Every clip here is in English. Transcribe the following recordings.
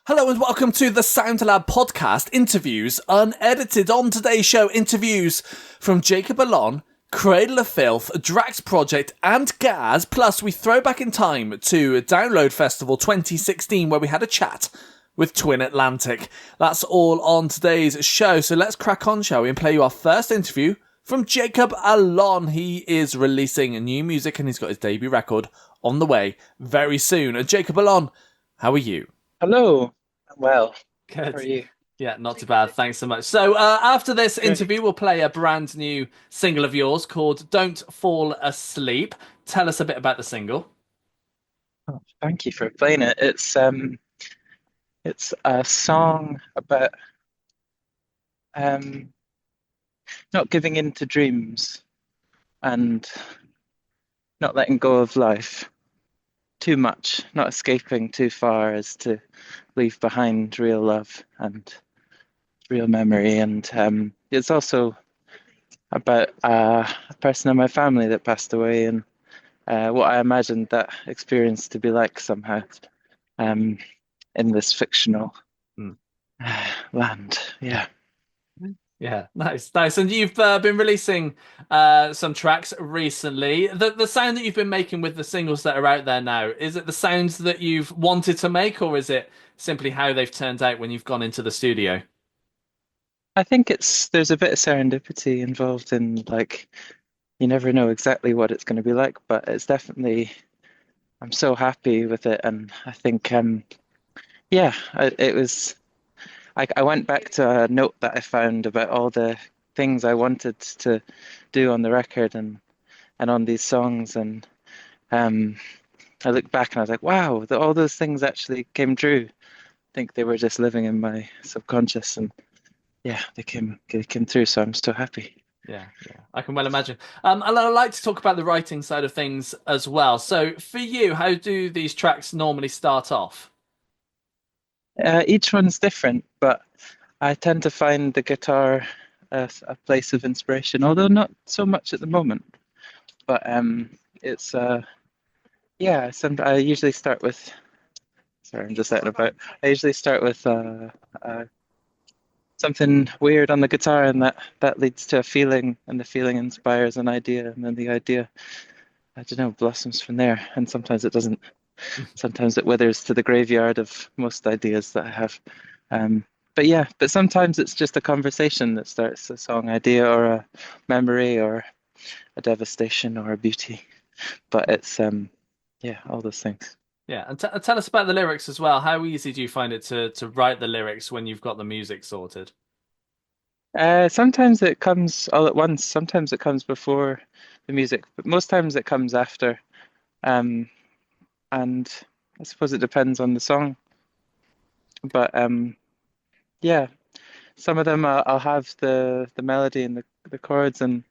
Hello and welcome to the SoundLab podcast interviews, unedited. On today's show, interviews from Jacob Allon, Cradle of Filth, Drax Project, and Gaz. Plus, we throw back in time to Download Festival 2016, where we had a chat with Twin Atlantic. That's all on today's show. So let's crack on, shall we, and play you our first interview from Jacob Allon. He is releasing new music and he's got his debut record on the way very soon. Jacob Allon, how are you? Hello. I'm well. How Good. are you? Yeah, not too bad. Thanks so much. So after this Great. interview, we'll play a brand new single of yours called Don't Fall Asleep. Tell us a bit about the single. Oh, thank you for playing it. It's a song about um not giving in to dreams and not letting go of life too much, not escaping too far as to leave behind real love and real memory. And it's also about a person in my family that passed away and what I imagined that experience to be like somehow. Um, in this fictional Hmm. land. Yeah. Yeah, nice, nice. And you've been releasing some tracks recently. The sound that you've been making with the singles that are out there now, is it the sounds that you've wanted to make, or is it simply how they've turned out when you've gone into the studio? I think there's a bit of serendipity involved in like you never know exactly what it's going to be like, but it's definitely I'm so happy with it, and I think yeah, it was I went back to a note that I found about all the things I wanted to do on the record and on these songs, and um I looked back and I was like, wow, all those things actually came true. I think they were just living in my subconscious, and yeah, they came through. So I'm so happy. Yeah, yeah, I can well imagine. And I'd like to talk about the writing side of things as well. So, for you, how do these tracks normally start off? Each one's different, but I tend to find the guitar a place of inspiration, although not so much at the moment. But it's yeah. I usually start with. Sorry, I'm just out and about. I usually start with something weird on the guitar, and that leads to a feeling, and the feeling inspires an idea, and then the idea, I don't know, blossoms from there. And sometimes it doesn't. Sometimes it withers to the graveyard of most ideas that I have. Um, but yeah, but sometimes it's just a conversation that starts a song idea or a memory or a devastation or a beauty. But it's yeah, all those things. Yeah, and tell us about the lyrics as well. How easy do you find it to write the lyrics when you've got the music sorted? Sometimes it comes all at once. Sometimes it comes before the music, but most times it comes after. Um, and I suppose it depends on the song. But yeah, some of them I'll have the melody and the chords and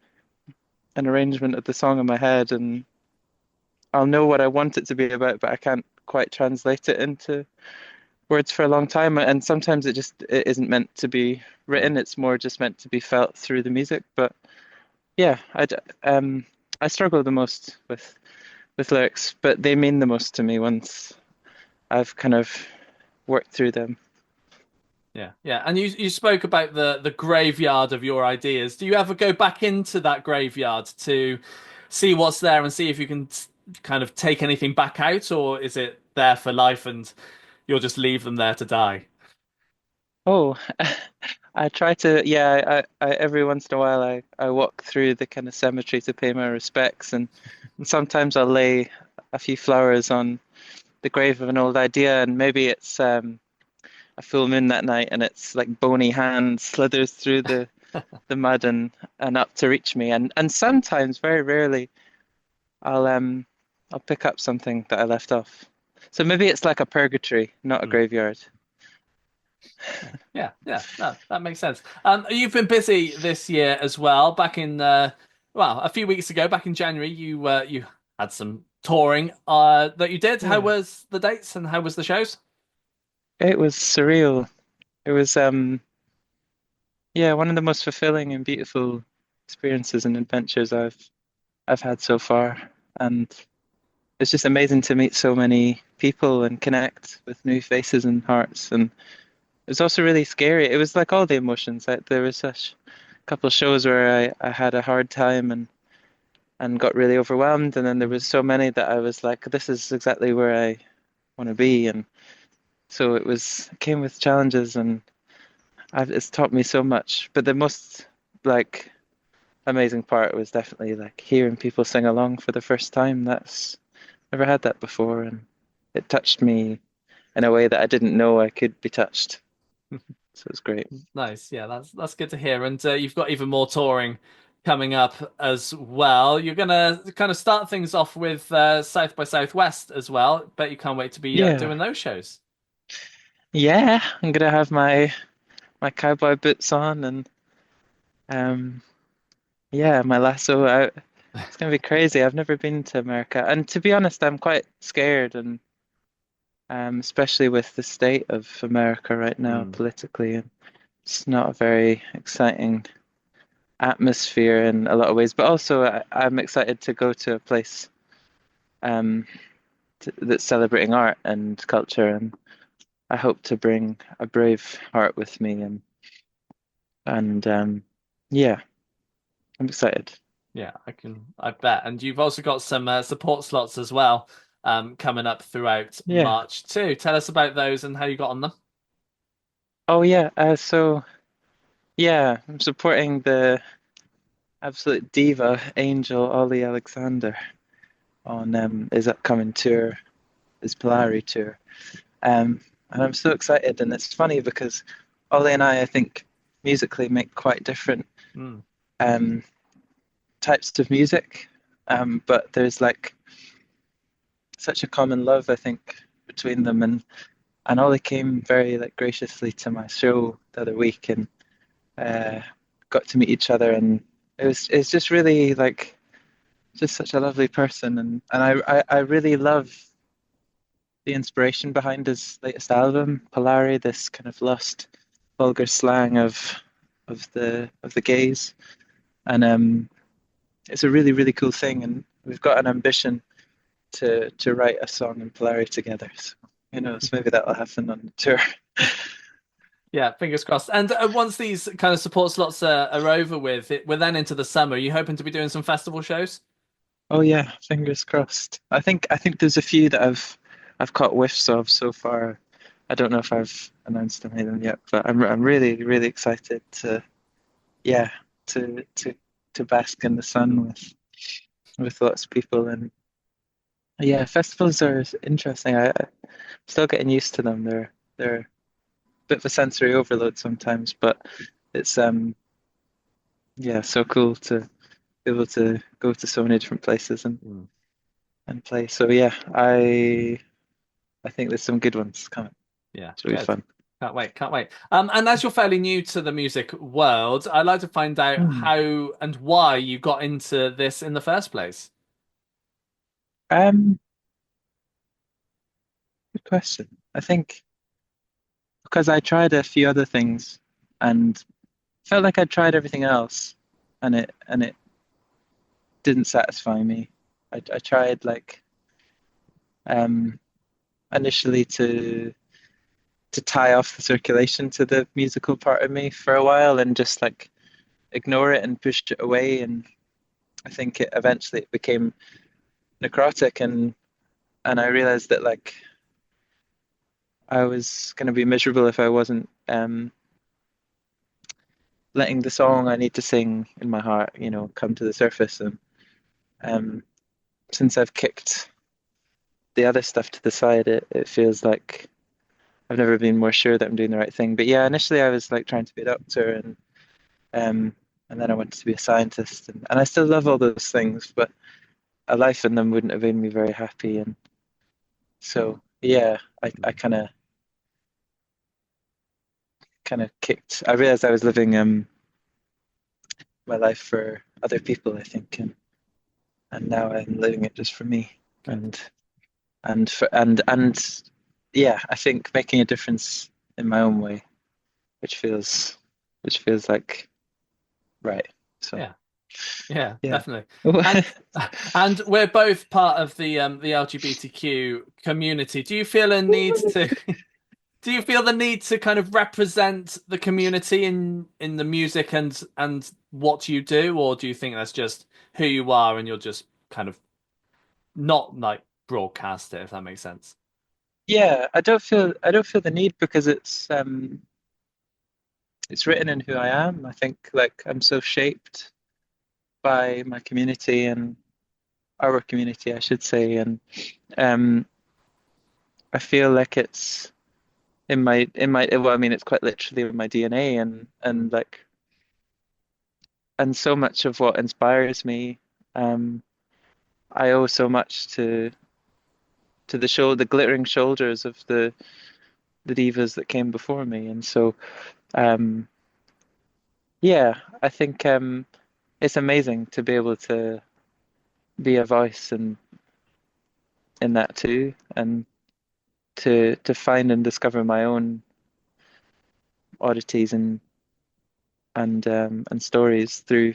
an arrangement of the song in my head, and I'll know what I want it to be about, but I can't quite translate it into words for a long time. And sometimes it isn't meant to be Hmm. written. It's more just meant to be felt through the music. But yeah, I struggle the most with lyrics, but they mean the most to me once I've kind of worked through them. Yeah, yeah. And you spoke about the graveyard of your ideas. Do you ever go back into that graveyard to see what's there and see if you can kind of take anything back out, or is it there for life and you'll just leave them there to die? Oh, I try to, yeah, every once in a while I walk through the kind of cemetery to pay my respects, and sometimes I'll lay a few flowers on the grave of an old idea, and maybe it's a full moon that night, and it's like bony hand slithers through the mud and up to reach me, and sometimes, very rarely, I'll um I'll pick up something that I left off. So maybe it's like a purgatory, not a Hmm. graveyard. Yeah, yeah, yeah. No, that makes sense. You've been busy this year as well. Back in well, a few weeks ago, back in January, you had some touring that you did. How Yeah, was the dates and how was the shows? it was surreal. It was yeah, one of the most fulfilling and beautiful experiences and adventures I've had so far. And it's just amazing to meet so many people and connect with new faces and hearts. And it was also really scary. It was like all the emotions. Like there was such a couple of shows where I had a hard time and got really overwhelmed, and then there was so many that I was like, this is exactly where I want to be. And so it came with challenges, and it's taught me so much. But the most like amazing part was definitely like hearing people sing along for the first time. That's never had that before, and it touched me in a way that I didn't know I could be touched. So it was great. Nice. Yeah, that's good to hear. And you've got even more touring coming up as well. You're gonna kind of start things off with South by Southwest as well. Bet you can't wait to be Yeah, doing those shows. yeah. I'm gonna have my cowboy boots on and um yeah, my lasso out. It's gonna be crazy. I've never been to America, and to be honest, I'm quite scared, and especially with the state of America right now Mm. politically, and it's not a very exciting atmosphere in a lot of ways. But also, I'm excited to go to a place um that's celebrating art and culture, and I hope to bring a brave heart with me, and yeah, I'm excited. Yeah, I bet. And you've also got some support slots as well coming up throughout Yeah. March too. Tell us about those and how you got on them. Oh yeah. So yeah, I'm supporting the absolute diva angel Ollie Alexander on his upcoming tour, his Polari tour. And I'm so excited. And it's funny because Ollie and I think, musically make quite different Mm. um, types of music. But there's like such a common love, I think, between them. And Ollie came very like graciously to my show the other week and uh, got to meet each other. And it's just really like just such a lovely person. And I really love the inspiration behind his latest album, Polari, this kind of lost vulgar slang of the gays. And it's a really, really cool thing. And we've got an ambition to write a song in Polari together. So who knows, maybe that'll happen on the tour. Yeah, fingers crossed. And once these kind of support slots are over with, we're then into the summer. Are you hoping to be doing some festival shows? Oh yeah, fingers crossed. I think there's a few that I've caught whiffs of so far. I don't know if I've announced any of them yet, but I'm really, really excited to yeah, to to bask in the sun with lots of people. And yeah, festivals are interesting. I'm still getting used to them. They're a bit of a sensory overload sometimes, but it's yeah, so cool to be able to go to so many different places Mm. and play. So yeah, I think there's some good ones coming. Yeah, It's really good. fun. Can't wait, can't wait. And as you're fairly new to the music world, I'd like to find out Hmm. how and why you got into this in the first place. Um, Good question. I think because I tried a few other things and felt like I'd tried everything else, and it didn't satisfy me. I tried like um initially to tie off the circulation to the musical part of me for a while and just like ignore it and push it away. And I think eventually it became necrotic, and I realized that like I was going to be miserable if I wasn't letting the song I need to sing in my heart, come to the surface. And um, since I've kicked the other stuff to the side, it feels like I've never been more sure that I'm doing the right thing. But yeah, initially I was like trying to be a doctor, um, and then I wanted to be a scientist, and I still love all those things, but a life in them wouldn't have made me very happy. And so yeah, I kind of kicked. I realized I was living my life for other people, I think, and now I'm living it just for me. Good. And yeah, I think making a difference in my own way, which feels like right. So Yeah. Yeah, Yeah. definitely. And and we're both part of the LGBTQ community. Do you feel a need to do you feel the need to kind of represent the community in the music and what you do, or do you think that's just who you are and you're just kind of not like broadcast it, if that makes sense? Yeah, I don't feel the need because it's written in who I am. I think like I'm so shaped by my community and our community, I should say, and um, I feel like it's in my well, I mean, it's quite literally in my DNA, and like and so much of what inspires me, um, I owe so much to the glittering shoulders of the divas that came before me, and so um, yeah, I think it's amazing to be able to be a voice and in that too, and to find and discover my own oddities and stories through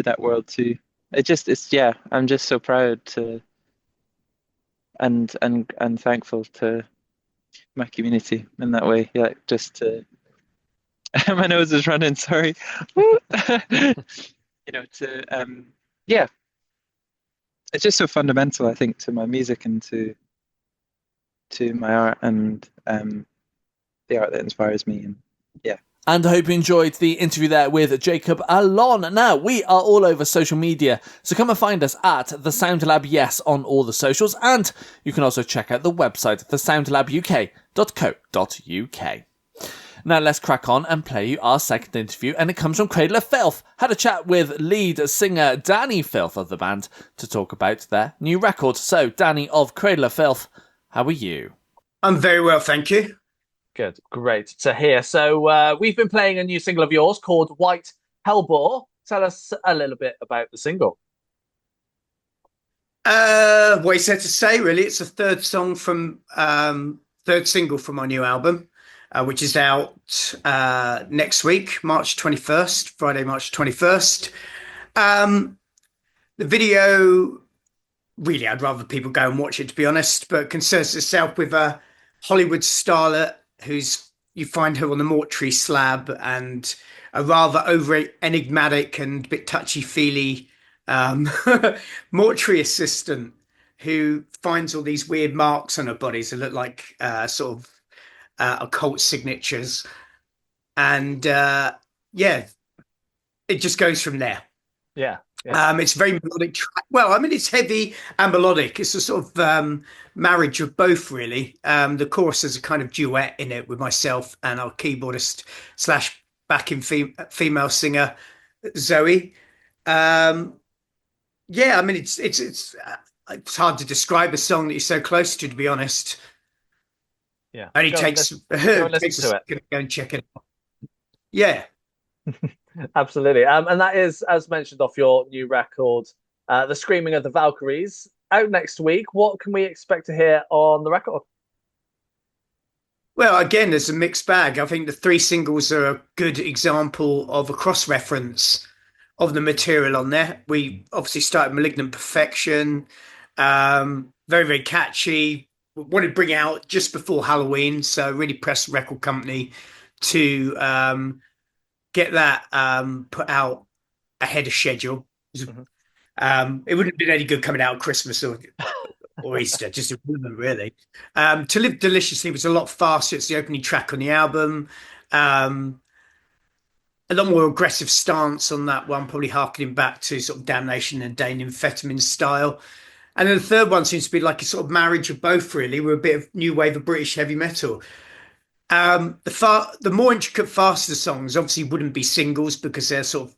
that world too. It's yeah, I'm just so proud to and thankful to my community in that way. Yeah, just to my nose is running, sorry. You know, to yeah, it's just so fundamental, I think, to my music and to my art and the art that inspires me. And yeah. And I hope you enjoyed the interview there with Jacob Allon. Now, we are all over social media, so come and find us at The Sound Lab Yes on all the socials, and you can also check out the website, thesoundlabuk.co.uk. Now let's crack on and play you our second interview, and it comes from Cradle of Filth. Had a chat with lead singer Danny Filth of the band to talk about their new record. So, Danny of Cradle of Filth, how are you? I'm very well, thank you. Good, great to hear. So we've been playing a new single of yours called White Hellbore. Tell us a little bit about the single. What is there to say, really? It's the third single from our new album, which is out next week, March 21st, Friday, March 21st. The video, really, I'd rather people go and watch it, to be honest, but concerns itself with a Hollywood starlet who's you find her on the mortuary slab, and a rather over enigmatic and bit touchy-feely um, mortuary assistant who finds all these weird marks on her body that look like sort of occult signatures. And yeah, it just goes from there. Yeah. Yeah. It's very melodic. Well, I mean, it's heavy and melodic. It's a sort of marriage of both, really. The chorus is a kind of duet in it with myself and our keyboardist slash backing female singer, Zoe. Um, yeah, I mean, it's hard to describe a song that you're so close to be honest. Yeah. Only Go takes and listen takes a to it. second to go and check it out. Yeah. Absolutely. And that is, as mentioned, off your new record, The Screaming of the Valkyries, out next week. What can we expect to hear on the record? Well, again, there's a mixed bag. I think the three singles are a good example of a cross reference of the material on there. We obviously started Malignant Perfection, very, very catchy. Wanted to bring it out just before Halloween, so really pressed the record company to get that put out ahead of schedule. It wouldn't have been any good coming out at Christmas or Easter, just it wouldn't really. To Live Deliciously was a lot faster. It's the opening track on the album. A lot more aggressive stance on that one, probably harkening back to sort of Damnation and Dane Amphetamine style. And then the third one seems to be like a sort of marriage of both, really. We're a bit of new wave of British heavy metal. The more intricate, faster songs obviously wouldn't be singles because they're sort of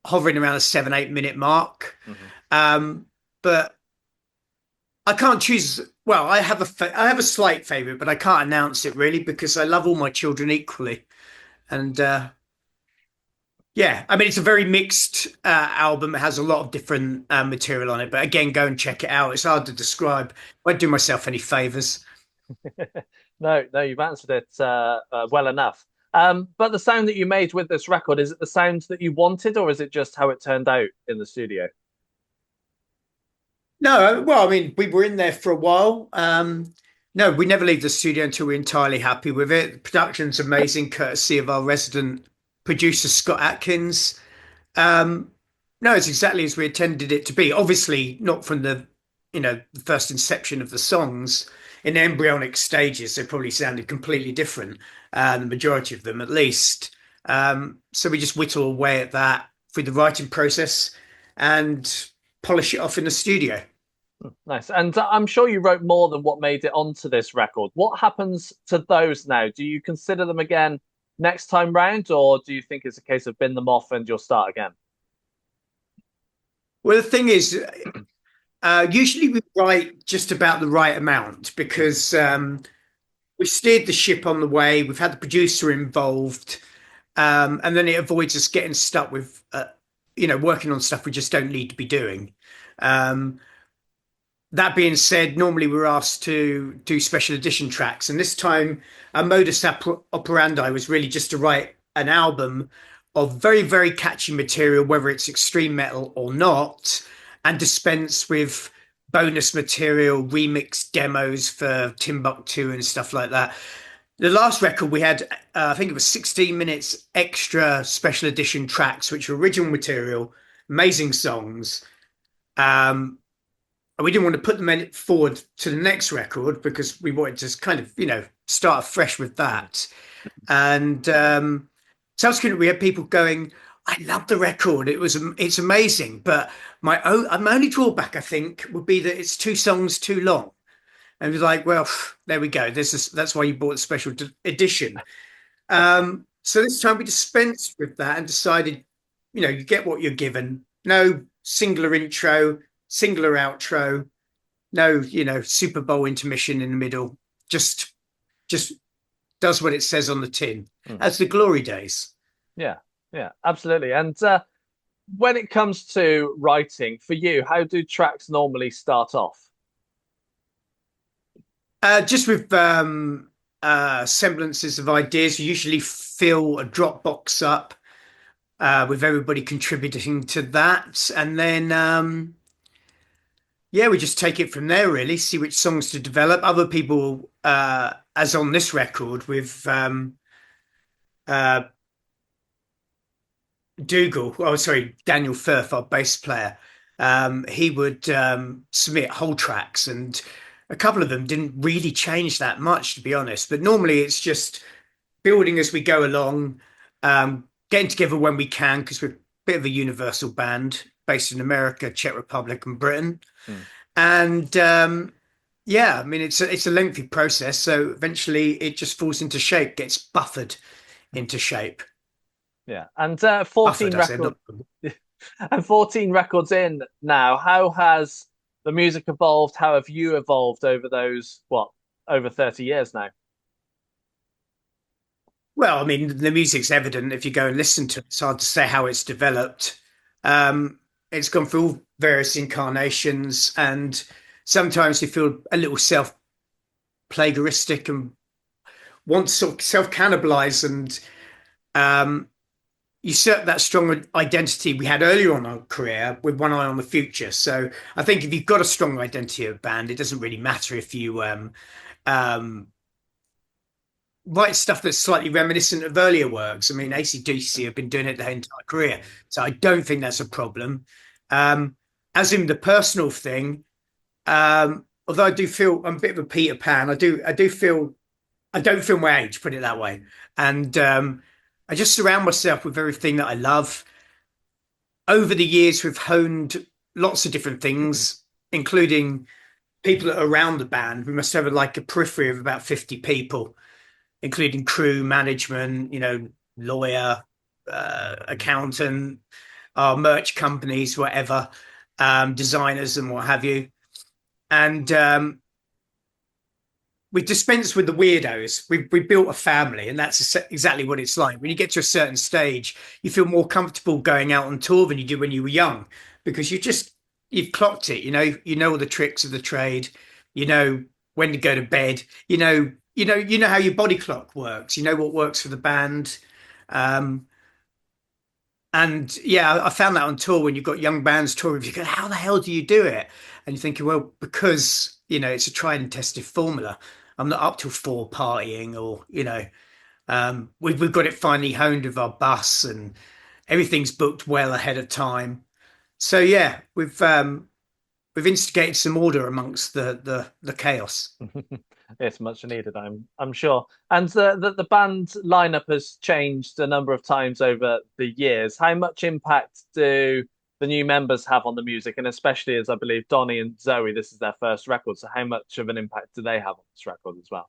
hovering around a 7-8 minute mark. But I can't choose. Well, I have a slight favorite, but I can't announce it really because I love all my children equally. And yeah, I mean, it's a very mixed album. It has a lot of different material on it. But again, go and check it out. It's hard to describe. I won't do myself any favors. No, you've answered it well enough. But the sound that you made with this record, is it the sound that you wanted, or is it just how it turned out in the studio? No, well, I mean, we were in there for a while. No, we never leave the studio until we're entirely happy with it. The production's amazing, courtesy of our resident producer, Scott Atkins. Um, no, it's exactly as we intended it to be. Obviously, not from the first inception of the songs. In embryonic stages, they probably sounded completely different, the majority of them at least. So we just whittle away at that through the writing process and polish it off in the studio. Nice. And I'm sure you wrote more than what made it onto this record. What happens to those now? Do you consider them again next time round, or do you think it's a case of bin them off and you'll start again? Well, the thing is, usually we write just about the right amount because we've steered the ship on the way, we've had the producer involved, and then it avoids us getting stuck with, working on stuff we just don't need to be doing. Um, that being said, normally we're asked to do special edition tracks, and this time our modus operandi was really just to write an album of very, very catchy material, whether it's extreme metal or not, and dispense with bonus material, remix demos for Timbuktu and stuff like that. The last record we had, I think it was 16 minutes extra special edition tracks, which were original material, amazing songs. Um, and we didn't want to put them forward to the next record because we wanted to kind of, start afresh with that. And subsequently, we had people going, "I love the record. It's amazing." But my only drawback, I think, would be that it's two songs too long. And we're like, well, there we go. That's why you bought the special edition. So this time we dispensed with that and decided, you get what you're given. No singular intro, singular outro, no, Super Bowl intermission in the middle. Just does what it says on the tin, as the glory days. Yeah, yeah, absolutely. And when it comes to writing, for you, how do tracks normally start off? Just with semblances of ideas. You usually fill a Dropbox up with everybody contributing to that. And then, yeah, we just take it from there, really, see which songs to develop. Other people, as on this record with uh, Dougal, oh, sorry, Daniel Firth, our bass player, he would submit whole tracks, and a couple of them didn't really change that much, to be honest. But normally it's just building as we go along, getting together when we can, because we're a bit of a universal band based in America, Czech Republic, and Britain. And yeah, I mean, it's a lengthy process. So eventually it just falls into shape, gets buffered into shape. Yeah, and 14 records and 14 records in now. How has the music evolved? How have you evolved over those over 30 years now? Well, I mean, the music's evident if you go and listen to it. It's hard to say how it's developed. It's gone through all various incarnations, and sometimes you feel a little self-plagiaristic and want to sort of self-cannibalize and usurp that strong identity we had earlier on our career with one eye on the future. So I think if you've got a strong identity of a band, it doesn't really matter if you write stuff that's slightly reminiscent of earlier works. I mean, AC/DC have been doing it their entire career, so I don't think that's a problem. As in the personal thing, although I do feel I'm a bit of a Peter Pan, I do feel I don't feel my age, put it that way, and I just surround myself with everything that I love. Over the years, we've honed lots of different things, including people that are around the band. We must have like a periphery of about 50 people, including crew, management, lawyer, accountant, our merch companies, whatever, designers and what have you. And we dispense with the weirdos. We built a family, and that's exactly what it's like. When you get to a certain stage, you feel more comfortable going out on tour than you did when you were young, because you've clocked it. You know all the tricks of the trade. You know when to go to bed. you know how your body clock works. You know what works for the band. Um, and yeah, I found that on tour when you've got young bands touring, you go, how the hell do you do it? And you're thinking, well, because, it's a tried and tested formula. I'm not up till four partying or, we've got it finely honed with our bus and everything's booked well ahead of time. So yeah, we've instigated some order amongst the chaos. It's much needed, I'm sure. And the band lineup has changed a number of times over the years. How much impact do the new members have on the music? And especially as I believe Donny and Zoe, this is their first record. So how much of an impact do they have on this record as well?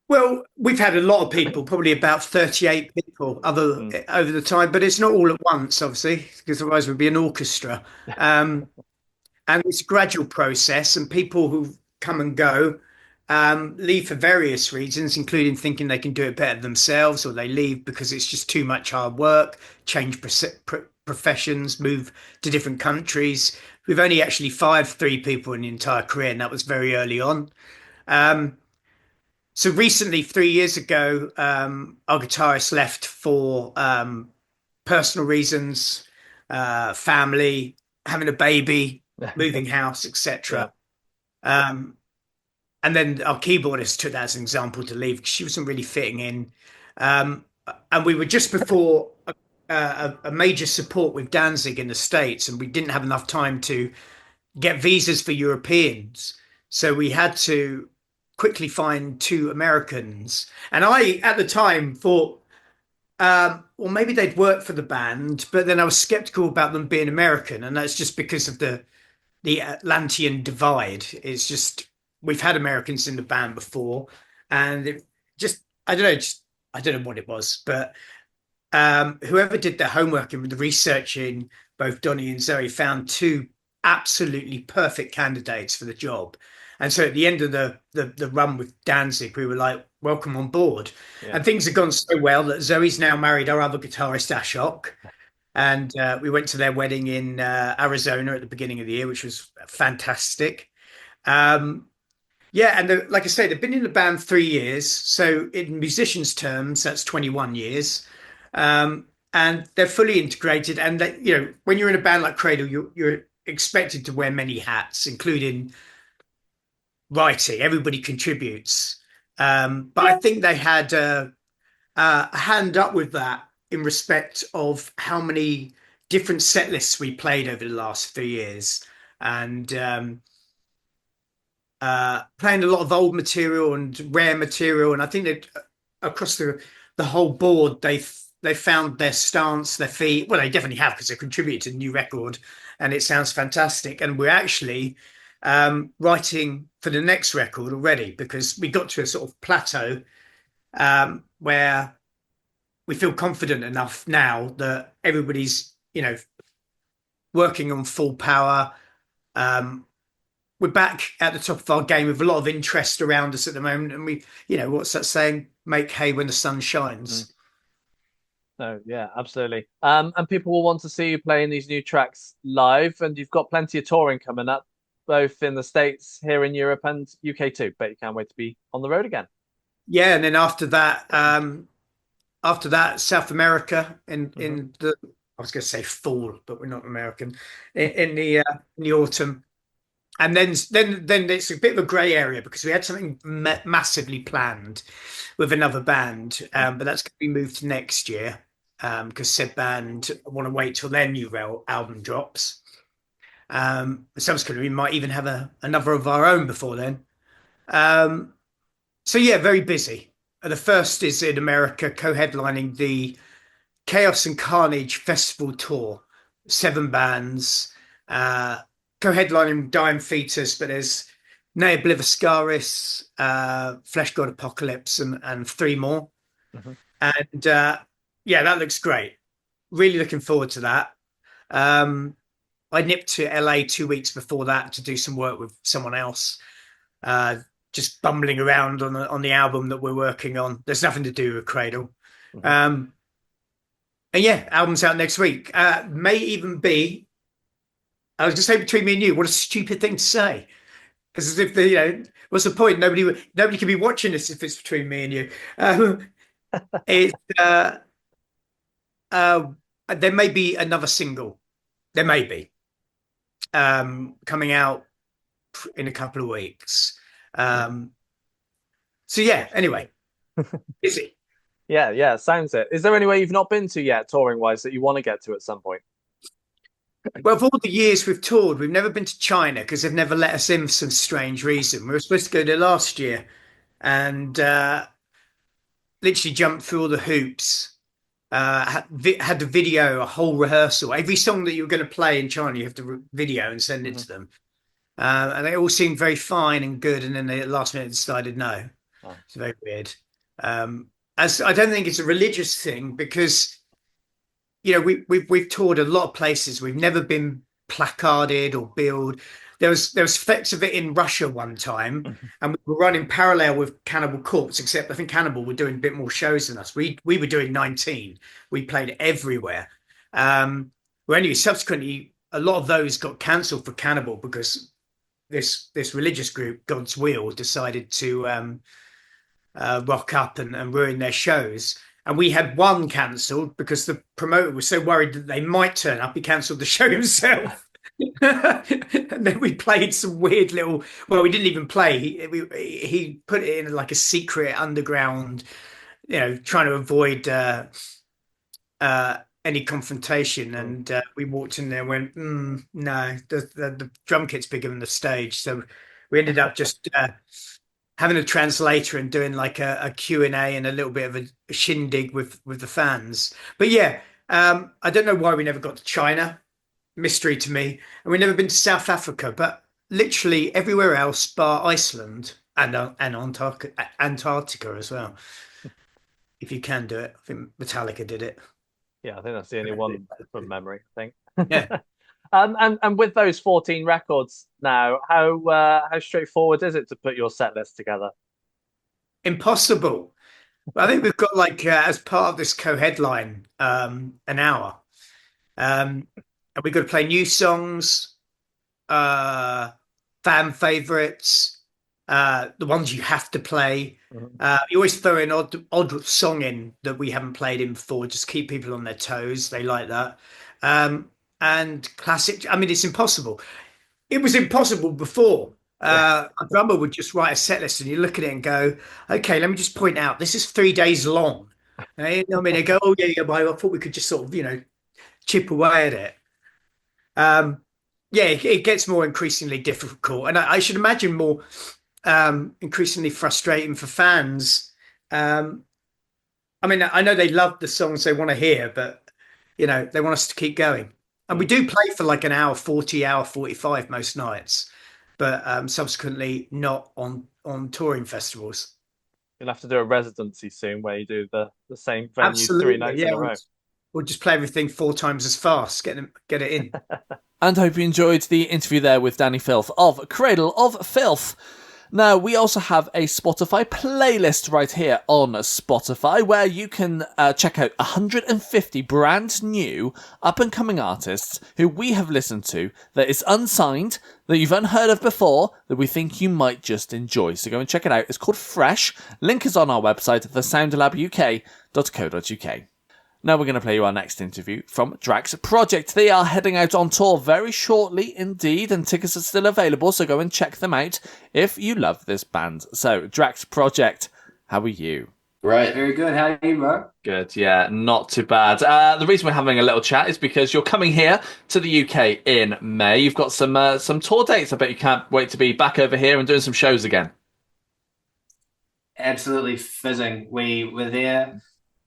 Well, we've had a lot of people, probably about 38 people over the time, but it's not all at once, obviously, because otherwise we'd be an orchestra. Um, and it's a gradual process, and people who come and go leave for various reasons, including thinking they can do it better themselves, or they leave because it's just too much hard work, change professions, move to different countries. We've only actually fired three people in the entire career, and that was very early on. Um, so recently, 3 years ago, our guitarist left for personal reasons, family, having a baby, moving house, etc. Um, and then our keyboardist took that as an example to leave because she wasn't really fitting in. And we were just before a major support with Danzig in the States, and we didn't have enough time to get visas for Europeans. So we had to quickly find two Americans. And I, at the time, thought, well, maybe they'd work for the band, but then I was skeptical about them being American. And that's just because of the Atlantean divide. It's just, we've had Americans in the band before. And it just, I don't know what it was, but whoever did the homework and the research in both Donny and Zoe found two absolutely perfect candidates for the job. And so at the end of the run with Danzig, we were like, welcome on board. Yeah. And things have gone so well that Zoe's now married our other guitarist, Ashok. And we went to their wedding in Arizona at the beginning of the year, which was fantastic. Yeah, and like I say, they've been in the band 3 years. So in musicians' terms, that's 21 years. And they're fully integrated. And when you're in a band like Cradle, you're expected to wear many hats, including writing. Everybody contributes. But I think they had a hand up with that in respect of how many different set lists we played over the last 3 years. And playing a lot of old material and rare material. And I think that across the whole board, they found their stance, their feet. Well, they definitely have because they contributed to the new record and it sounds fantastic. And we're actually writing for the next record already because we got to a sort of plateau where we feel confident enough now that everybody's, working on full power. We're back at the top of our game with a lot of interest around us at the moment. And we, what's that saying? Make hay when the sun shines. No, yeah, absolutely. And people will want to see you playing these new tracks live, and you've got plenty of touring coming up, both in the States, here in Europe, and UK too. Bet you can't wait to be on the road again. Yeah, and then after that, South America in the, I was going to say fall, but we're not American, in the autumn. And then it's a bit of a grey area because we had something massively planned with another band, but that's going to be moved to next year because said band want to wait till their new album drops. Subsequently, we might even have another of our own before then. So yeah, very busy. The first is in America, co-headlining the Chaos and Carnage Festival Tour. 7 bands. Co-headlining Dying Fetus, but there's Nea Bliviscaris, Flesh God Apocalypse, and 3 more. And yeah, that looks great. Really looking forward to that. I nipped to LA 2 weeks before that to do some work with someone else, just bumbling around on the album that we're working on. There's nothing to do with Cradle. And yeah, album's out next week. May even be, I was just saying between me and you, what a stupid thing to say. It's as if what's the point? Nobody can be watching this if it's between me and you. It's uh, there may be another single. There may be coming out in a couple of weeks. So yeah. Anyway, is it? Yeah, sounds it. Is there anywhere you've not been to yet, touring wise, that you want to get to at some point? Well, for all the years we've toured, we've never been to China because they've never let us in for some strange reason. We were supposed to go there last year and literally jumped through all the hoops. Had the video, a whole rehearsal. Every song that you were going to play in China, you have to video and send it to them. And they all seemed very fine and good. And then they at the last minute decided no. Oh. It's very weird. As I don't think it's a religious thing because we've toured a lot of places. We've never been placarded or billed. There was effects of it in Russia one time, and we were running parallel with Cannibal Corpse. Except I think Cannibal were doing a bit more shows than us. We were doing 19. We played everywhere. Well, anyway, subsequently, a lot of those got cancelled for Cannibal because this religious group, God's Will, decided to rock up and ruin their shows. And we had one cancelled because the promoter was so worried that they might turn up, he cancelled the show himself. And then we played some weird little. Well, we didn't even play. He put it in like a secret underground, trying to avoid any confrontation. And we walked in there and went, no, the drum kit's bigger than the stage. So we ended up just having a translator and doing like a Q&A and a little bit of a shindig with the fans. But yeah, I don't know why we never got to China. Mystery to me. And we've never been to South Africa, but literally everywhere else bar Iceland and Antarctica as well. If you can do it. I think Metallica did it. Yeah, I think that's the only one from memory, I think. Yeah. And with those 14 records now, how straightforward is it to put your set list together? Impossible. I think we've got like as part of this co-headline an hour. And we've got to play new songs, fan favorites, the ones you have to play. You always throw an odd song in that we haven't played in before, just keep people on their toes. They like that. And classic. I mean, it's impossible. It was impossible before. A drummer would just write a set list and you look at it and go, okay, let me just point out, this is 3 days long. I mean, they go, oh, yeah, I thought we could just sort of, chip away at it. It gets more increasingly difficult. And I should imagine more increasingly frustrating for fans. I mean, I know they love the songs they want to hear, but, they want us to keep going. And we do play for like an hour 40, hour 45 most nights, but subsequently not on touring festivals. You'll have to do a residency soon where you do the same venue 3 nights in a row. We'll just play everything 4 times as fast, get it in. And hope you enjoyed the interview there with Danny Filth of Cradle of Filth. Now, we also have a Spotify playlist right here on Spotify where you can check out 150 brand new up-and-coming artists who we have listened to that is unsigned, that you've unheard of before, that we think you might just enjoy. So go and check it out. It's called Fresh. Link is on our website, thesoundlabuk.co.uk. Now we're going to play you our next interview from Drax Project. They are heading out on tour very shortly indeed, and tickets are still available, so go and check them out if you love this band. So, Drax Project, how are you? Right, very good. How are you, bro? Good, yeah, not too bad. The reason we're having a little chat is because you're coming here to the UK in May. You've got some tour dates. I bet you can't wait to be back over here and doing some shows again. Absolutely fizzing. We were there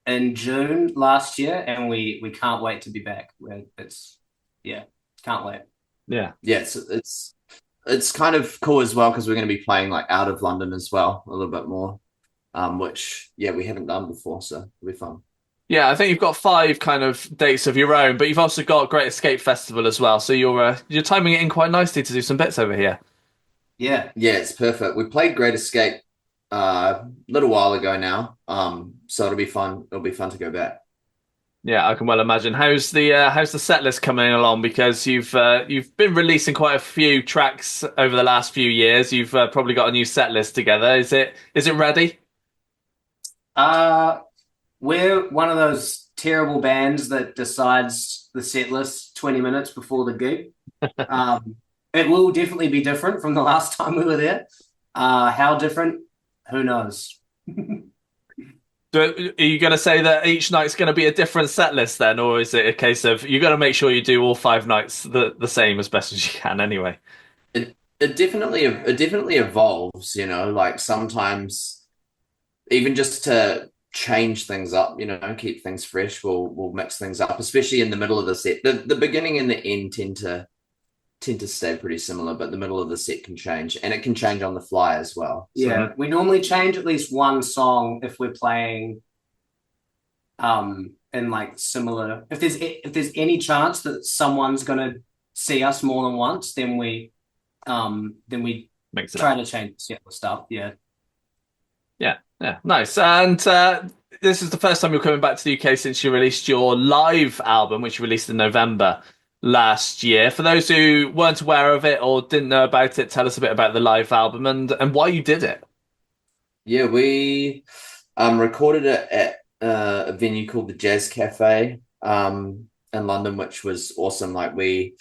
in June last year, and we can't wait to be back. Can't wait. Yeah, it's kind of cool as well because we're going to be playing like out of London as well a little bit more, which we haven't done before, so it'll be fun. Yeah, I think you've got 5 kind of dates of your own, but you've also got Great Escape Festival as well, so you're timing it in quite nicely to do some bits over here. Yeah, it's perfect. We played Great Escape a little while ago now, so it'll be fun. It'll be fun to go back. Yeah, I can well imagine. How's the set list coming along? Because you've been releasing quite a few tracks over the last few years. You've probably got a new set list together. Is it ready? Uh, we're one of those terrible bands that decides the set list 20 minutes before the gig. Um, it will definitely be different from the last time we were there. How different? Who knows? Are you going to say that each night's going to be a different set list then, or is it a case of you got to make sure you do all 5 nights the same as best as you can anyway? It definitely evolves, like sometimes even just to change things up, keep things fresh, we'll mix things up, especially in the middle of the set. The beginning and the end tend to stay pretty similar, but the middle of the set can change, and it can change on the fly as well. So, Yeah, we normally change at least one song if we're playing in like similar. If there's any chance that someone's gonna see us more than once, then we Makes it try up. to change the stuff. Yeah. Yeah, yeah, nice. And this is the first time you're coming back to the UK since you released your live album, which you released in November last year. For those who weren't aware of it or didn't know about it, tell us a bit about the live album and why you did it. yeah, we recorded it at a venue called the Jazz Cafe in London, which was awesome. Like we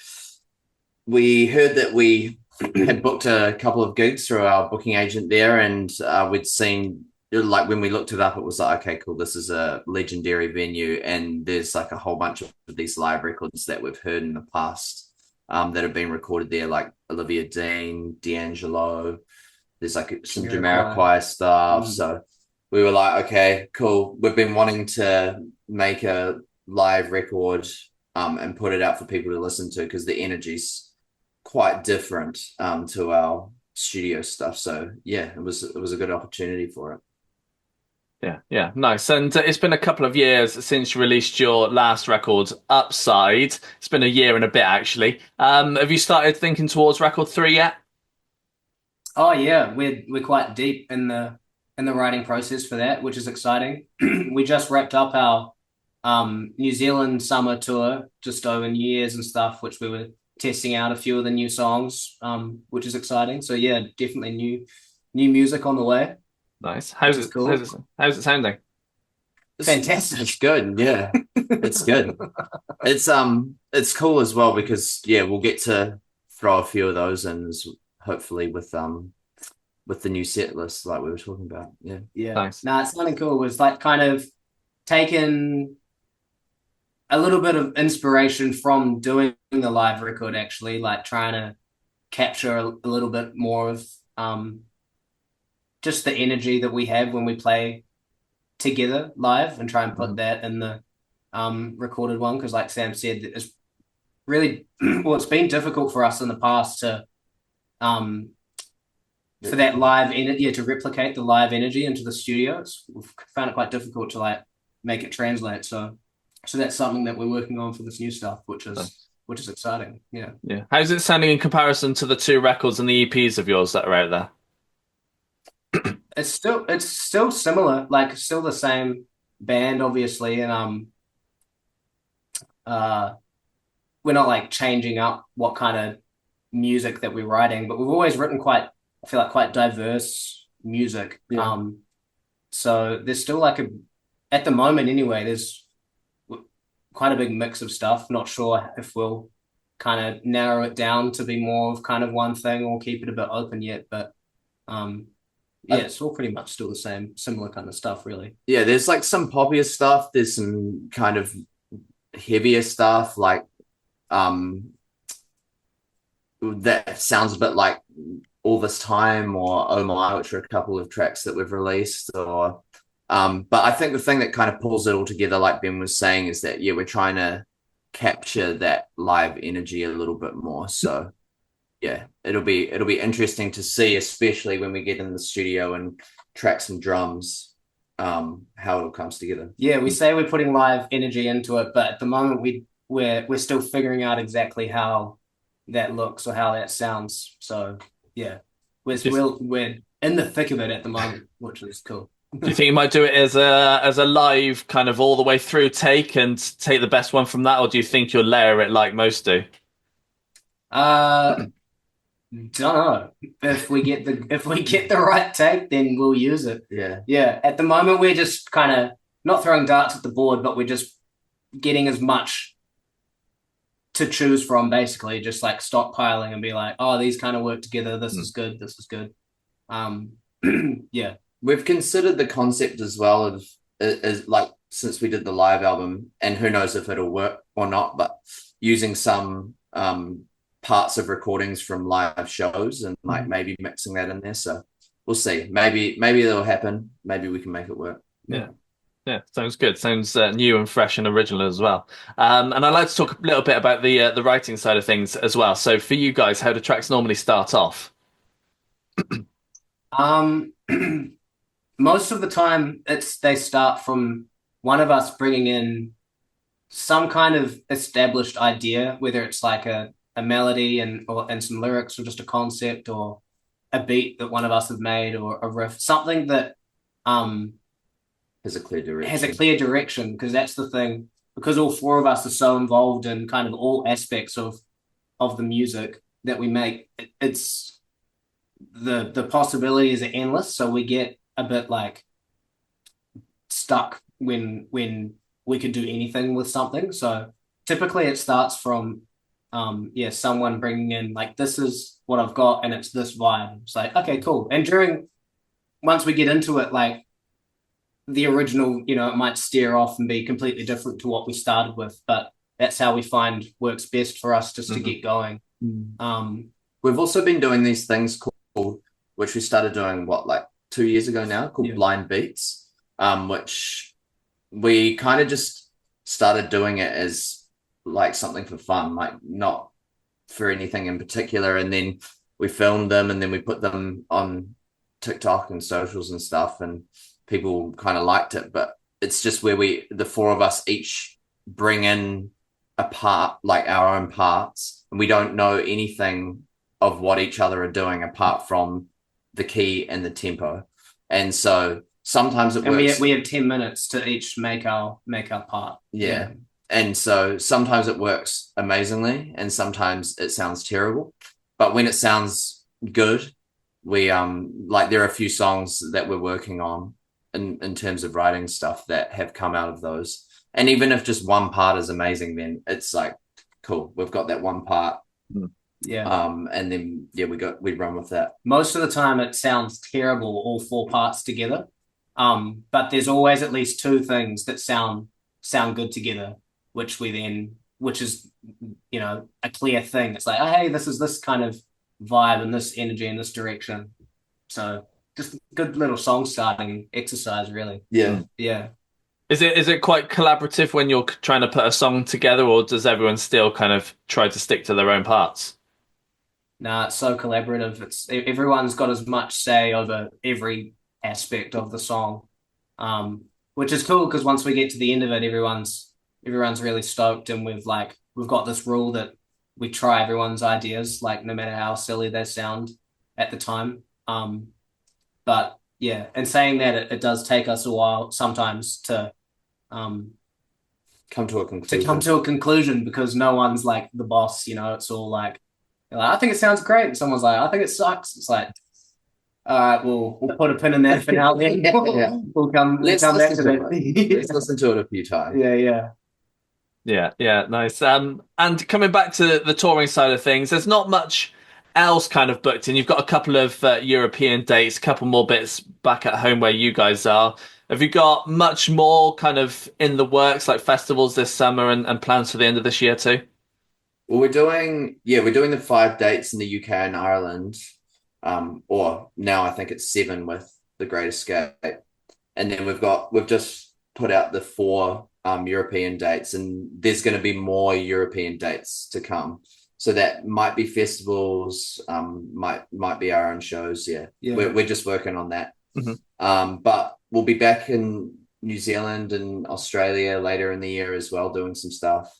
heard that we had booked a couple of gigs through our booking agent there, and we'd seen, like, when we looked it up, it was like, okay, cool, this is a legendary venue, and there's like a whole bunch of these live records that we've heard in the past that have been recorded there, like Olivia Dean, D'Angelo. There's like some Jamiroquai. Jamiroquai stuff. Mm. So we were like, okay, cool. We've been wanting to make a live record and put it out for people to listen to, because the energy's quite different to our studio stuff. So yeah, it was a good opportunity for it. Yeah, yeah, nice. And it's been a couple of years since you released your last record, Upside. It's been a year and a bit, actually. Have you started thinking towards record 3 yet? Oh yeah, we're quite deep in the writing process for that, which is exciting. We just wrapped up our New Zealand summer tour just over New Year's and stuff, which we were testing out a few of the new songs, which is exciting. So yeah, definitely new music on the way, Nice. which is cool. How's it sounding? Fantastic. It's good. Yeah, it's good. It's cool as well, because yeah, we'll get to throw a few of those in, hopefully with the new set list like we were talking about. Yeah. Yeah. Nice. Nah, it's something cool. It was like kind of taken a little bit of inspiration from doing the live record, actually, like trying to capture a little bit more of just the energy that we have when we play together live, and try and put that in the recorded one. Because like Sam said, it's really well, it's been difficult for us in the past to for that live energy, to replicate the live energy into the studio. We've found it quite difficult to like make it translate. So that's something that we're working on for this new stuff, which is exciting. Yeah. Yeah. How's it sounding in comparison to the 2 records and the EPs of yours that are out there? It's still similar, like still the same band, obviously, and we're not like changing up what kind of music that we're writing, but we've always written quite, I feel like, quite diverse music. Yeah. So there's still like at the moment anyway, there's quite a big mix of stuff. Not sure if we'll kind of narrow it down to be more of kind of one thing or keep it a bit open yet, but yeah, it's all pretty much still the same, similar kind of stuff, really. Yeah, there's like some poppier stuff, there's some kind of heavier stuff, like that sounds a bit like All This Time or Oh My, which are a couple of tracks that we've released. Or but I think the thing that kind of pulls it all together, like Ben was saying, is that yeah, we're trying to capture that live energy a little bit more. So yeah, it'll be interesting to see, especially when we get in the studio and track some drums, how it all comes together. Yeah, we say we're putting live energy into it, but at the moment we're still figuring out exactly how that looks or how that sounds. So yeah, we're in the thick of it at the moment, which is cool. Do you think you might do it as a live kind of all the way through take and take the best one from that, or do you think you'll layer it like most do? Don't know. If we get the right take, then we'll use it. Yeah. Yeah. At the moment, we're just kind of not throwing darts at the board, but we're just getting as much to choose from, basically, just like stockpiling and be like, oh, these kind of work together. This is good. This is good. Yeah. We've considered the concept as well of is like, since we did the live album, and who knows if it'll work or not, but using some parts of recordings from live shows and like maybe mixing that in there. So we'll see. Maybe it'll happen. Maybe we can make it work. Yeah, sounds good. Sounds new and fresh and original as well. And I'd like to talk a little bit about the writing side of things as well. So for you guys, how do tracks normally start off? Most of the time, they start from one of us bringing in some kind of established idea, whether it's like a melody and some lyrics, or just a concept, or a beat that one of us have made, or a riff, something that Has a clear direction. has a clear direction, because that's the thing. Because all four of us are so involved in kind of all aspects of the music that we make, it's the possibilities are endless. So we get a bit like stuck when we could do anything with something. So typically it starts from someone bringing in like, this is what I've got and it's this vibe. It's like, okay, cool. And once we get into it, like the original, it might steer off and be completely different to what we started with, but that's how we find works best for us, just to get going. We've also been doing these things called, which we started doing like 2 years ago now, called Blind Beats, which we kind of just started doing it as like something for fun, like not for anything in particular. And then we filmed them and then we put them on TikTok and socials and stuff, and people kind of liked it. But it's just where the four of us each bring in a part, like our own parts, and we don't know anything of what each other are doing apart from the key and the tempo. And so sometimes it works. We have 10 minutes to each make our part. Yeah. And so sometimes it works amazingly and sometimes it sounds terrible. But when it sounds good, we like, there are a few songs that we're working on in terms of writing stuff that have come out of those. And even if just one part is amazing, then it's like, cool, we've got that one part. Yeah. And then we run with that. Most of the time it sounds terrible, all four parts together. But there's always at least two things that sound good together, which is, a clear thing. It's like, oh, hey, this is this kind of vibe and this energy and this direction. So just a good little song starting exercise, really. Yeah. Yeah. Is it quite collaborative when you're trying to put a song together, or does everyone still kind of try to stick to their own parts? Nah, it's so collaborative. Everyone's got as much say over every aspect of the song, which is cool, because once we get to the end of it, everyone's really stoked, and we've got this rule that we try everyone's ideas, like no matter how silly they sound at the time. But yeah, and saying that, it does take us a while sometimes to come to a conclusion, because no one's like the boss. It's all like, I think it sounds great, and someone's like, I think it sucks. It's like, all right, we'll put a pin in that for now. Then we'll come back to that. Let's listen to it a few times. Yeah, nice. And coming back to the touring side of things, there's not much else kind of booked in. You've got a couple of European dates, a couple more bits back at home where you guys are. Have you got much more kind of in the works, like festivals this summer and plans for the end of this year too? Well, we're doing the 5 dates in the UK and Ireland, or now I think it's 7 with The Great Escape, and then we've just put out the 4 European dates, and there's going to be more European dates to come. So that might be festivals, might be our own shows. Yeah. We're just working on that. But we'll be back in New Zealand and Australia later in the year as well, doing some stuff.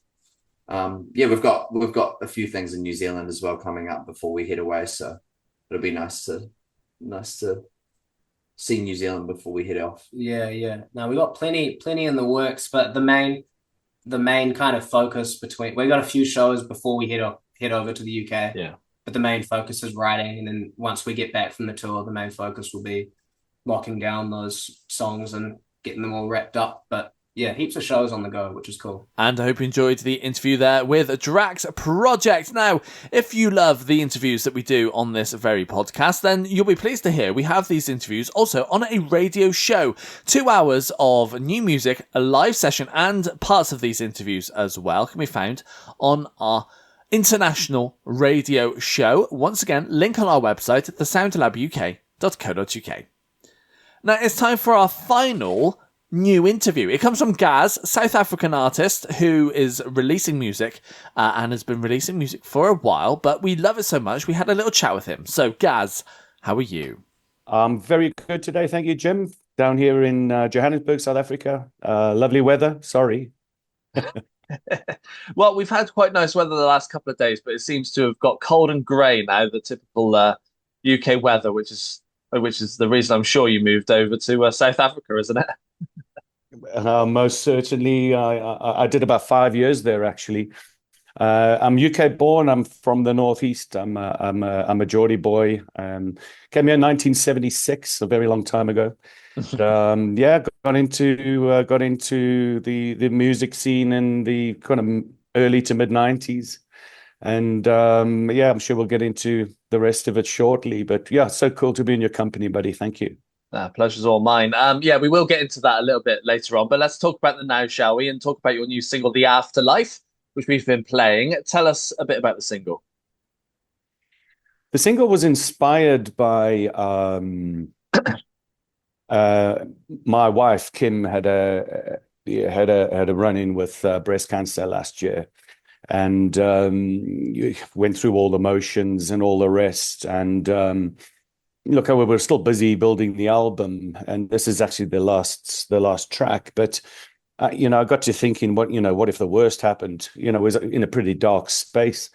We've got a few things in New Zealand as well coming up before we head away. So it'll be nice to see New Zealand before we head off. Yeah. Now we got plenty in the works, but the main kind of focus we got a few shows before we head over to the UK. Yeah. But the main focus is writing, and then once we get back from the tour, the main focus will be locking down those songs and getting them all wrapped up. But yeah, heaps of shows on the go, which is cool. And I hope you enjoyed the interview there with Drax Project. Now, if you love the interviews that we do on this very podcast, then you'll be pleased to hear we have these interviews also on a radio show. 2 hours of new music, a live session, and parts of these interviews as well can be found on our international radio show. Once again, link on our website at thesoundlabuk.co.uk. Now it's time for our final new interview. It comes from Gaz, South African artist who is releasing music and has been releasing music for a while, but we love it so much we had a little chat with him. So Gaz, how are you? I'm very good today, thank you, Jim. Down here in Johannesburg, South Africa. Lovely weather, sorry. Well, we've had quite nice weather the last couple of days, but it seems to have got cold and grey now, the typical UK weather, which is the reason I'm sure you moved over to South Africa, isn't it? Most certainly. I did about 5 years there, actually. I'm UK born. I'm from the Northeast. I'm a Geordie boy. Came here in 1976, a very long time ago. But, yeah, got into the music scene in the kind of early to mid 90s. And yeah, I'm sure we'll get into the rest of it shortly. But yeah, so cool to be in your company, buddy. Thank you. Pleasure's all mine. Yeah, we will get into that a little bit later on, but let's talk about the now, shall we? And talk about your new single, The Afterlife, which we've been playing. Tell us a bit about the single. The single was inspired by my wife, Kim, had a run-in with breast cancer last year, and went through all the motions and all the rest. And look, we were still busy building the album, and this is actually the last track. But I got to thinking, what if the worst happened? It was in a pretty dark space,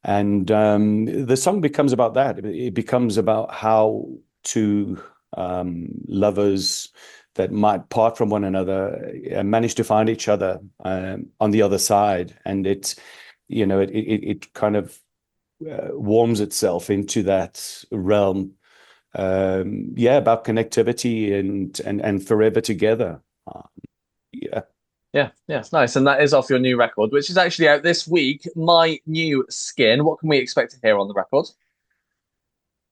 and the song becomes about that. It becomes about how two lovers that might part from one another manage to find each other on the other side, and it kind of warms itself into that realm. About connectivity and forever together. Yeah, it's nice. And that is off your new record, which is actually out this week, My New Skin. What can we expect to hear on the record?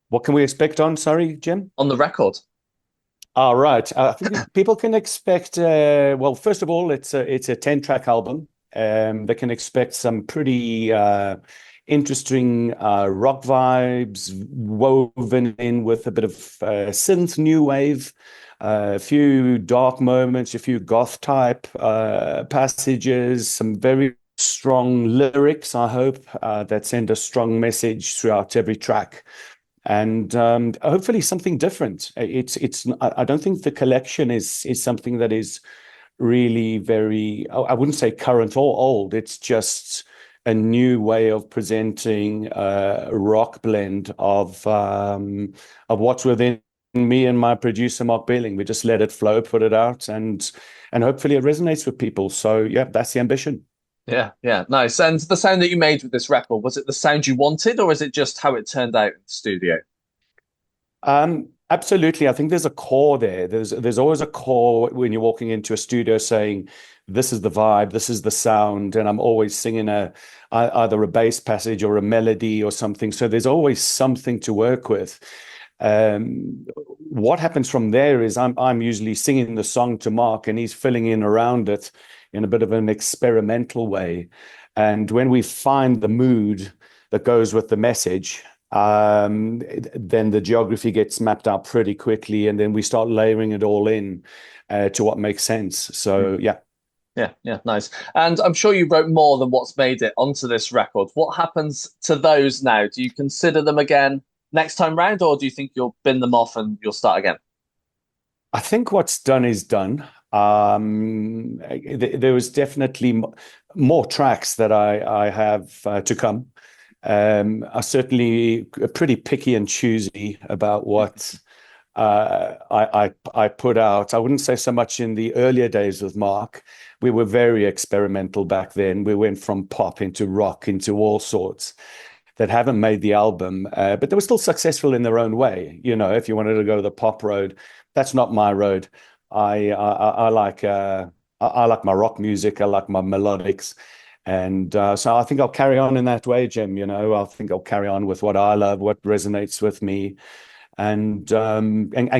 What can we expect on, sorry, Jim? On the record. All right. I think people can expect, well, first of all, it's a 10-track album. They can expect some pretty interesting rock vibes woven in with a bit of synth new wave, a few dark moments, a few goth type passages, some very strong lyrics, I hope, that send a strong message throughout every track. And hopefully something different. I don't think the collection is something that is really very, I wouldn't say current or old. It's just a new way of presenting a rock blend of what's within me and my producer Mark Billing. We just let it flow, put it out, and hopefully it resonates with people. So yeah, that's the ambition. Yeah, nice. And the sound that you made with this record, was it the sound you wanted, or is it just how it turned out in the studio? Absolutely. I think there's a core there. There's always a core when you're walking into a studio saying, this is the vibe, this is the sound, and I'm always singing either a bass passage or a melody or something. So there's always something to work with. What happens from there is I'm usually singing the song to Mark, and he's filling in around it in a bit of an experimental way. And when we find the mood that goes with the message, then the geography gets mapped out pretty quickly, and then we start layering it all in to what makes sense. So yeah, nice. And I'm sure you wrote more than what's made it onto this record. What happens to those now? Do you consider them again next time round, or do you think you'll bin them off and you'll start again? I think what's done is done. There was definitely more tracks that I have to come. I'm certainly pretty picky and choosy about what I put out. I wouldn't say so much in the earlier days with Mark. We were very experimental back then. We went from pop into rock into all sorts that haven't made the album, but they were still successful in their own way. You know, if you wanted to go the pop road, that's not my road. I like I like my rock music. I like my melodics. And so I think I'll carry on in that way, Jim. You know, I think I'll carry on with what I love, what resonates with me, and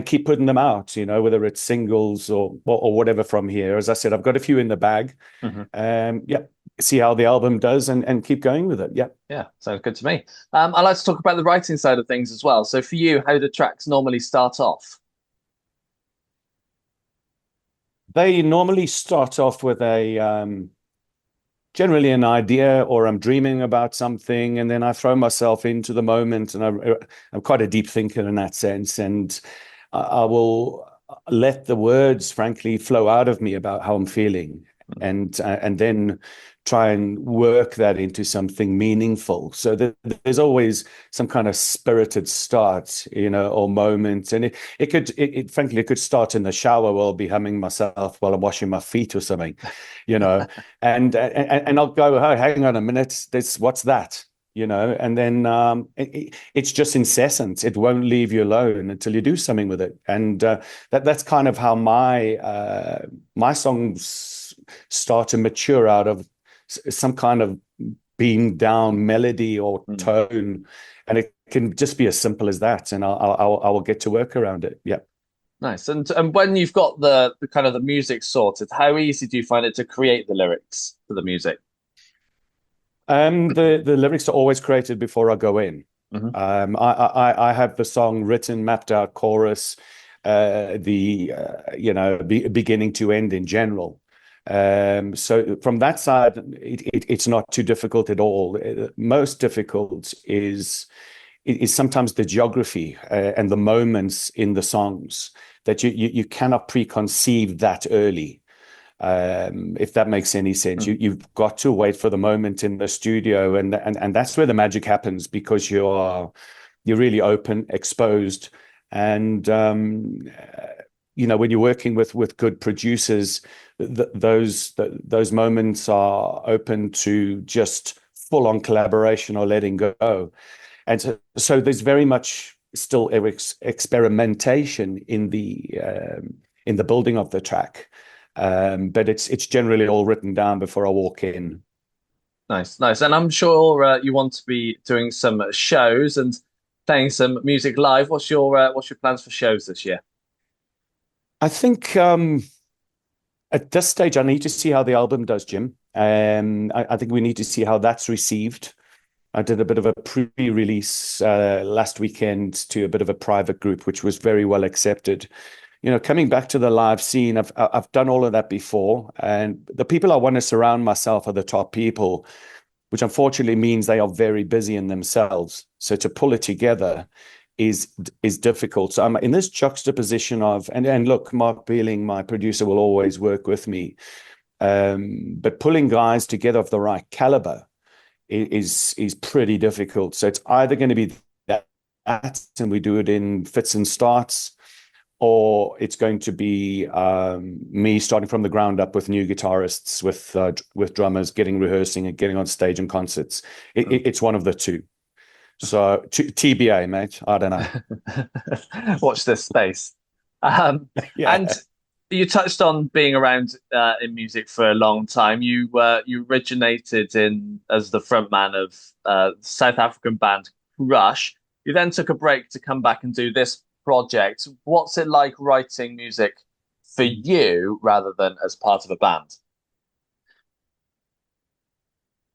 keep putting them out. You know, whether it's singles or whatever from here. As I said, I've got a few in the bag. Yeah, see how the album does and keep going with it. Yeah, Yeah, sounds good to me. I'd like to talk about the writing side of things as well. So for you, how do tracks normally start off? they normally start off with a generally an idea, or I'm dreaming about something, and then I throw myself into the moment. And I'm quite a deep thinker in that sense, and I will let the words, frankly, flow out of me about how I'm feeling, and then try and work that into something meaningful. So there's always some kind of spirited start, you know, or moment, and frankly, it could start in the shower while I'll be humming myself while I'm washing my feet or something, you know, and I'll go, oh, hang on a minute, what's that? You know, and then it's just incessant. It won't leave you alone until you do something with it, and that's kind of how my songs start to mature out of some kind of beamed down melody or tone, and it can just be as simple as that, and I will get to work around it. Yeah. Nice. And when you've got the kind of the music sorted, how easy do you find it to create the lyrics for the music? The lyrics are always created before I go in. I have the song written, mapped out, chorus, beginning to end in general. So from that side, it's not too difficult at all. Most difficult is sometimes the geography and the moments in the songs that you cannot preconceive that early. If that makes any sense. You've got to wait for the moment in the studio, and that's where the magic happens, because you're really open, exposed, and you know, when you're working with good producers, those moments are open to just full on collaboration or letting go, and so there's very much still experimentation in the building of the track. But it's generally all written down before I walk in. Nice. And I'm sure you want to be doing some shows and playing some music live. What's your plans for shows this year? I think at this stage I need to see how the album does, Jim. I think we need to see how that's received. I did a bit of a pre-release last weekend to a bit of a private group, which was very well accepted. You know, coming back to the live scene, I've done all of that before, and the people I want to surround myself are the top people, which unfortunately means they are very busy in themselves. So to pull it together is difficult. So I'm in this juxtaposition of, and look, Mark Beeling, my producer, will always work with me, but pulling guys together of the right caliber is pretty difficult. So it's either going to be that, and we do it in fits and starts, or it's going to be me starting from the ground up with new guitarists, with drummers, rehearsing and getting on stage and concerts. It's one of the two. So TBA, mate. I don't know. Watch this space. Yeah. And you touched on being around in music for a long time. You originated as the frontman of South African band Rush. You then took a break to come back and do this project. What's it like writing music for you rather than as part of a band?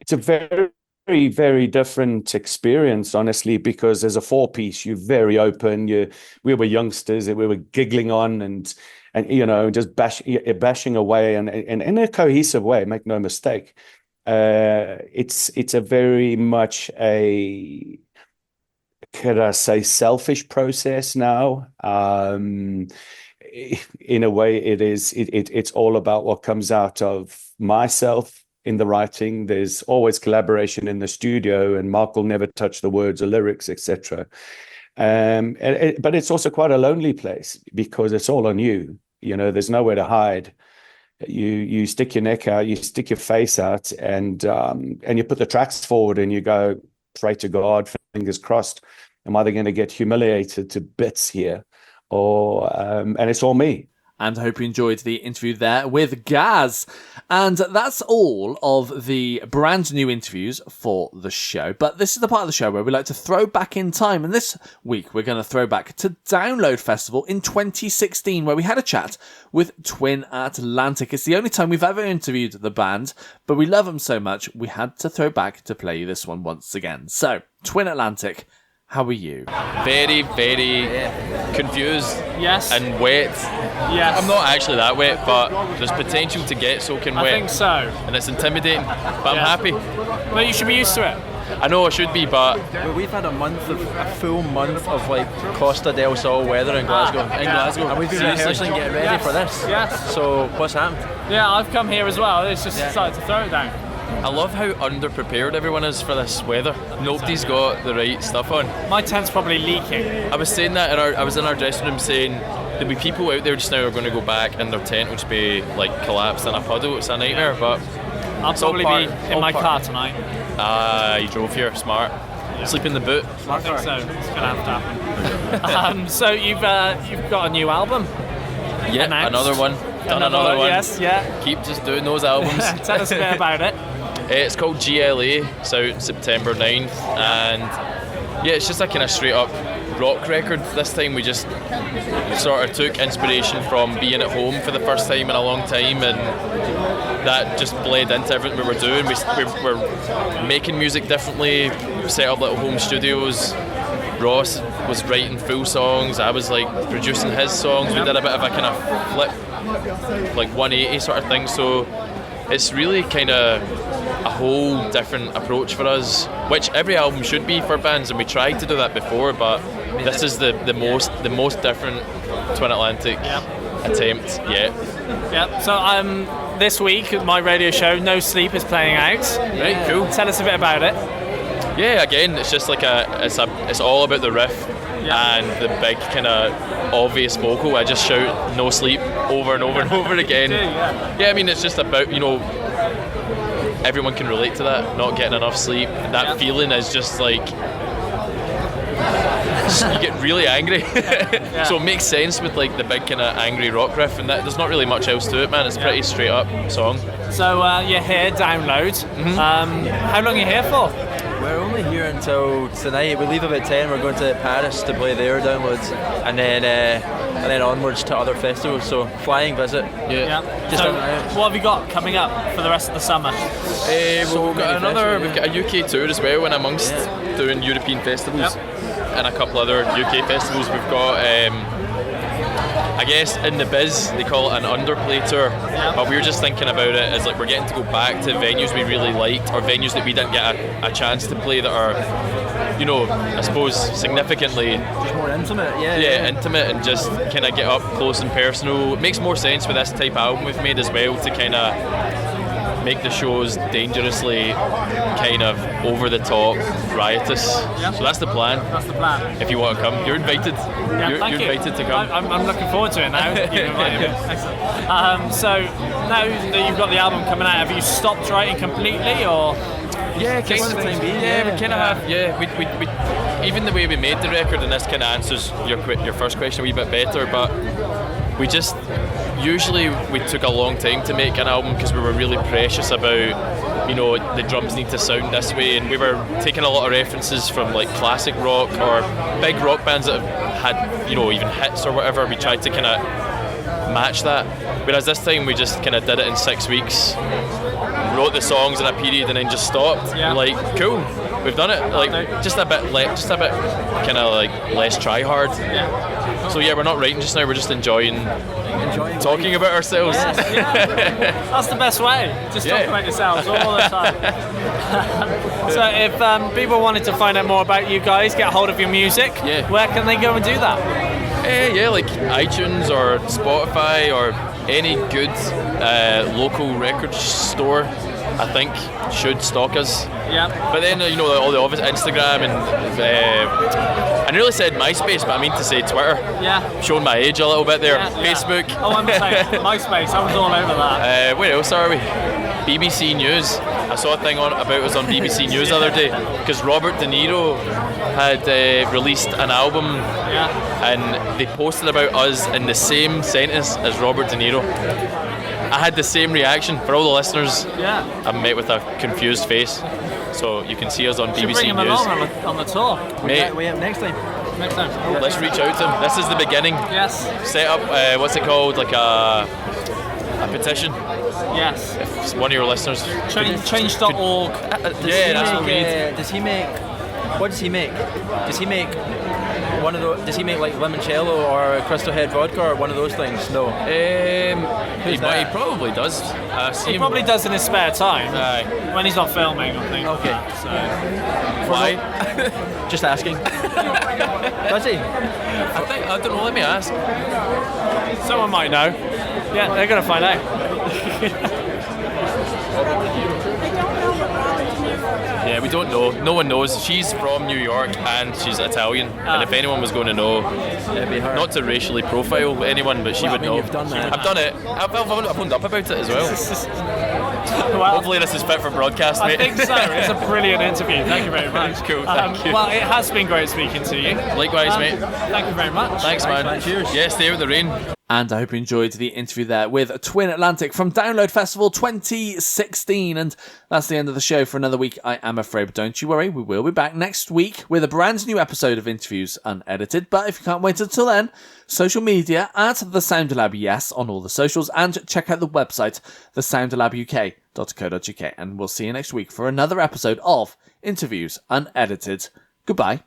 It's a very, very, very different experience, honestly, because as a four-piece, you're very open. We were youngsters, we were giggling on and you know, just bashing away and in a cohesive way, make no mistake. It's a very much could I say, selfish process now. In a way, it's all about what comes out of myself in the writing. There's always collaboration in the studio, and Mark will never touch the words or lyrics, etc. But it's also quite a lonely place because it's all on you. There's nowhere to hide. You stick your neck out, you stick your face out, and you put the tracks forward, and you go, pray to God, fingers crossed. Am I going to get humiliated to bits here, and it's all me. And I hope you enjoyed the interview there with Gaz. And that's all of the brand new interviews for the show. But this is the part of the show where we like to throw back in time. And this week, we're going to throw back to Download Festival in 2016, where we had a chat with Twin Atlantic. It's the only time we've ever interviewed the band, but we love them so much, we had to throw back to play you this one once again. So, Twin Atlantic, how are you? Very, very confused. Yes. And wet. Yes. I'm not actually that wet, but there's potential to get soaking wet. I think so. And it's intimidating, but I'm happy. But you should be used to it. I know I should be, but we've had a full month of like Costa del Sol weather in Glasgow. And we've been rehearsing, getting ready for this. Yes. So what's happened? Yeah, I've come here as well. It's just decided to throw it down. I love how underprepared everyone is for this weather. Nobody's got the right stuff on. My tent's probably leaking. I was saying that I was in our dressing room saying there'll be people out there just now who are going to go back and their tent will just be like collapsed in a puddle. It's a nightmare, but I'll probably be in my car tonight. You drove here, smart. Sleep in the boot. I think so. It's gonna have to happen. So you've got a new album. Yeah, announced. another one. Done another one. Yes, yeah. Keep just doing those albums. Tell us a bit about it. It's called GLA. It's out September 9th, and yeah, it's just a kind of straight up rock record. This time we just sort of took inspiration from being at home for the first time in a long time, and that just bled into everything we were doing. We're making music differently. We set up little home studios. Ross was writing full songs. I was like producing his songs. We did a bit of a kind of flip, like 180 sort of thing. So it's really kind of a whole different approach for us, which every album should be for bands, and we tried to do that before, but this is the most different Twin Atlantic attempt yet. Yep. So this week my radio show No Sleep is playing out. Right, cool. Tell us a bit about it. Yeah, again, it's just like it's all about the riff and the big kind of obvious vocal. I just shout "No Sleep" over and over and over again. Yeah, I mean, it's just about, everyone can relate to that, not getting enough sleep. That feeling is just like you get really angry. So it makes sense with like the big kind of angry rock riff, and that there's not really much else to it, man. It's a pretty straight up song. So you're here, Download. How long are you here for? We're only here until tonight. We leave about 10. We're going to Paris to play their Downloads, and then onwards to other festivals. So flying visit. Yeah. So what have you got coming up for the rest of the summer? We've got a UK tour as well, and amongst doing European festivals and a couple other UK festivals, we've got I guess in the biz they call it an underplay tour, but we were just thinking about it as like we're getting to go back to venues we really liked, or venues that we didn't get a chance to play that are, I suppose significantly more intimate. Intimate, and just kind of get up close and personal. It makes more sense for this type of album we've made as well, to kind of make the shows dangerously kind of over the top, riotous. So that's the plan. That's the plan. If you want to come, you're invited. You're invited to come. I'm looking forward to it now. Excellent. So now that you've got the album coming out, have you stopped writing completely, or? Yeah, kind of. Yeah, we kind of have. Yeah, we even the way we made the record, and this kind of answers your first question a wee bit better, but we just usually we took a long time to make an album because we were really precious about, the drums need to sound this way, and we were taking a lot of references from like classic rock or big rock bands that have had, even hits or whatever. We tried to kind of match that, whereas this time we just kind of did it in 6 weeks, wrote the songs in a period, and then just stopped. We're like, cool, we've done it. Like just a bit kind of like less try hard. So yeah, we're not writing just now. We're just enjoying talking about ourselves. That's the best way. Just talk about yourselves all the time. So if people wanted to find out more about you guys, get a hold of your music, where can they go and do that? Like iTunes or Spotify or any good local record store, I think, should stock us. Yeah. But then, all the obvious Instagram and I nearly said MySpace, but I mean to say Twitter. Yeah. Showing my age a little bit there. Yeah, yeah. Facebook. Oh, I'm saying MySpace. I was all over that. Where else are we? BBC News. I saw a thing about us on BBC News the other day because Robert De Niro had released an album, and they posted about us in the same sentence as Robert De Niro. I had the same reaction. For all the listeners, I'm met with a confused face. So you can see us on BBC bring him News. along on the tour. Mate, Next time. Next time. let's reach out to him. This is the beginning. Yes. Set up, what's it called? Like a petition. Yes. If one of your listeners. Change.org. Yeah, that's what we need. Does he make? What does he make? Does he make one of those? Does he make like limoncello or Crystal Head vodka or one of those things? No. He probably does. He probably does in his spare time. Aye. When he's not filming, I think. Okay. Why? Just asking. Does he? I don't know. Let me ask. Someone might know. Yeah, they're gonna find out. Yeah, we don't know. No one knows. She's from New York and she's Italian. And if anyone was going to know, It'd be her. not to racially profile anyone, but she would know. You've done that. I've done it. I've opened up about it as well. Well, Hopefully this is fit for broadcast, I mate. think so. It's a brilliant interview. Thank you very much. Cool, thank you. Well, it has been great speaking to you. Likewise, mate. Thank you very much. Thanks, man. Cheers. Yeah, stay out the rain. And I hope you enjoyed the interview there with Twin Atlantic from Download Festival 2016. And that's the end of the show for another week, I am afraid. But don't you worry, we will be back next week with a brand new episode of Interviews Unedited. But if you can't wait until then, social media at The Sound Lab, yes, on all the socials. And check out the website, thesoundlabuk.co.uk. And we'll see you next week for another episode of Interviews Unedited. Goodbye.